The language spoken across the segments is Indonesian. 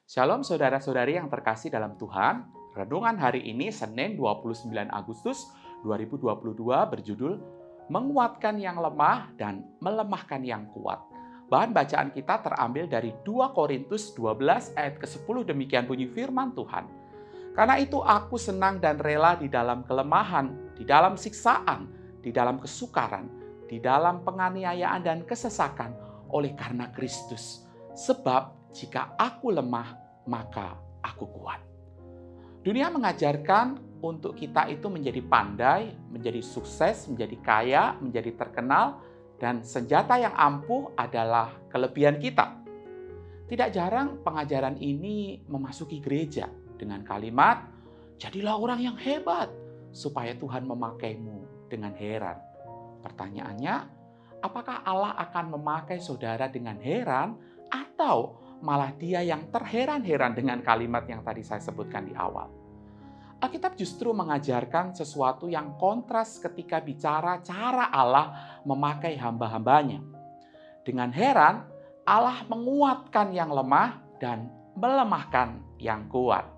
Shalom saudara-saudari yang terkasih dalam Tuhan. Renungan hari ini Senin 29 Agustus 2022 berjudul Menguatkan yang lemah dan melemahkan yang kuat. Bahan bacaan kita terambil dari 2 Korintus 12 ayat ke-10. Demikian bunyi firman Tuhan. Karena itu aku senang dan rela di dalam kelemahan, di dalam siksaan, di dalam kesukaran, di dalam penganiayaan dan kesesakan oleh karena Kristus. Sebab jika aku lemah, maka aku kuat. Dunia mengajarkan untuk kita itu menjadi pandai, menjadi sukses, menjadi kaya, menjadi terkenal, dan senjata yang ampuh adalah kelebihan kita. Tidak jarang pengajaran ini memasuki gereja dengan kalimat, jadilah orang yang hebat, supaya Tuhan memakaimu dengan heran. Pertanyaannya, apakah Allah akan memakai saudara dengan heran atau malah dia yang terheran-heran dengan kalimat yang tadi saya sebutkan di awal? Alkitab justru mengajarkan sesuatu yang kontras ketika bicara cara Allah memakai hamba-hambanya. Dengan heran, Allah menguatkan yang lemah dan melemahkan yang kuat.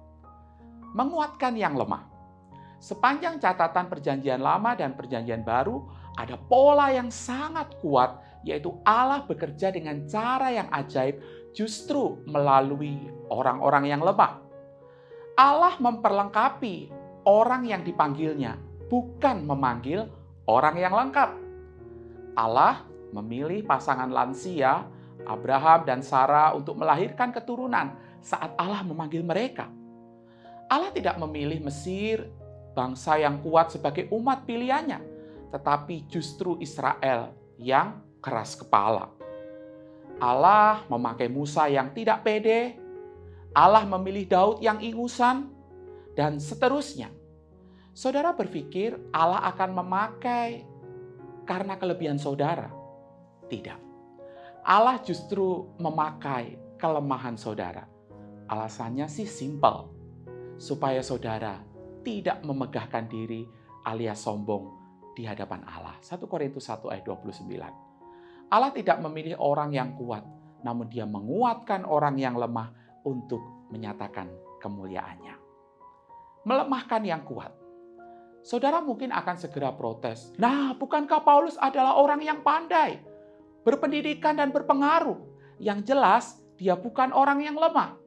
Menguatkan yang lemah. Sepanjang catatan Perjanjian Lama dan Perjanjian Baru, ada pola yang sangat kuat, yaitu Allah bekerja dengan cara yang ajaib justru melalui orang-orang yang lemah. Allah memperlengkapi orang yang dipanggilnya, bukan memanggil orang yang lengkap. Allah memilih pasangan lansia, Abraham dan Sarah, untuk melahirkan keturunan saat Allah memanggil mereka. Allah tidak memilih Mesir, bangsa yang kuat sebagai umat pilihannya, tetapi justru Israel yang keras kepala. Allah memakai Musa yang tidak pede, Allah memilih Daud yang ingusan, dan seterusnya. Saudara berpikir Allah akan memakai karena kelebihan saudara? Tidak. Allah justru memakai kelemahan saudara. Alasannya sih simpel, supaya saudara tidak memegahkan diri alias sombong di hadapan Allah. 1 Korintus 1 ayat 29. Allah tidak memilih orang yang kuat, namun Dia menguatkan orang yang lemah untuk menyatakan kemuliaannya. Melemahkan yang kuat. Saudara mungkin akan segera protes. Nah, bukankah Paulus adalah orang yang pandai, berpendidikan dan berpengaruh? Yang jelas, dia bukan orang yang lemah.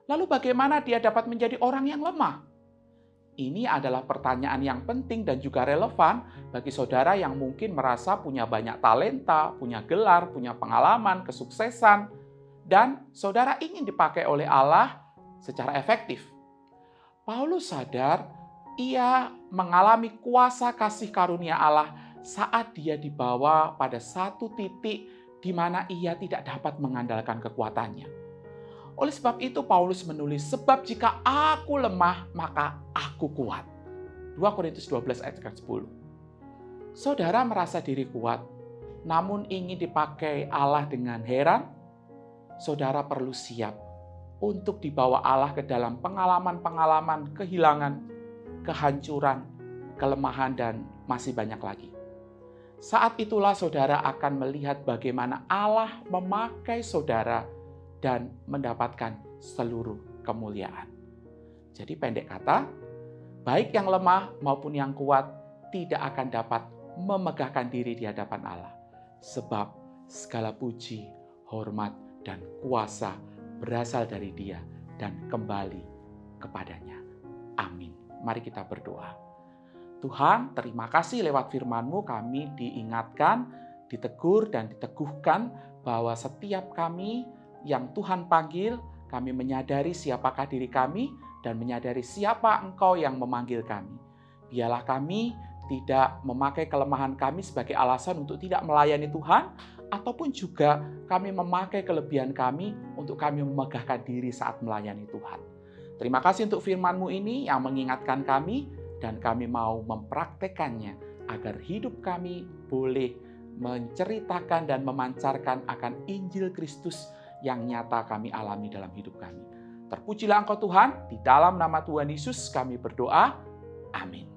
Lalu bagaimana dia dapat menjadi orang yang lemah? Ini adalah pertanyaan yang penting dan juga relevan bagi saudara yang mungkin merasa punya banyak talenta, punya gelar, punya pengalaman, kesuksesan, dan saudara ingin dipakai oleh Allah secara efektif. Paulus sadar ia mengalami kuasa kasih karunia Allah saat dia dibawa pada satu titik di mana ia tidak dapat mengandalkan kekuatannya. Oleh sebab itu Paulus menulis, sebab jika aku lemah, maka aku kuat. 2 Korintus 12 ayat 10. Saudara merasa diri kuat, namun ingin dipakai Allah dengan heran? Saudara perlu siap untuk dibawa Allah ke dalam pengalaman-pengalaman kehilangan, kehancuran, kelemahan, dan masih banyak lagi. Saat itulah saudara akan melihat bagaimana Allah memakai saudara dan mendapatkan seluruh kemuliaan. Jadi pendek kata, baik yang lemah maupun yang kuat tidak akan dapat memegahkan diri di hadapan Allah. Sebab segala puji, hormat, dan kuasa berasal dari Dia dan kembali kepadanya. Amin. Mari kita berdoa. Tuhan, terima kasih lewat firman-Mu kami diingatkan, ditegur, dan diteguhkan bahwa setiap kami yang Tuhan panggil, kami menyadari siapakah diri kami dan menyadari siapa Engkau yang memanggil kami. Biarlah kami tidak memakai kelemahan kami sebagai alasan untuk tidak melayani Tuhan, ataupun juga kami memakai kelebihan kami untuk kami memegahkan diri saat melayani Tuhan. Terima kasih untuk firman-Mu ini yang mengingatkan kami, dan kami mau mempraktekannya agar hidup kami boleh menceritakan dan memancarkan akan Injil Kristus yang nyata kami alami dalam hidup kami. Terpujilah Engkau Tuhan, di dalam nama Tuhan Yesus kami berdoa. Amin.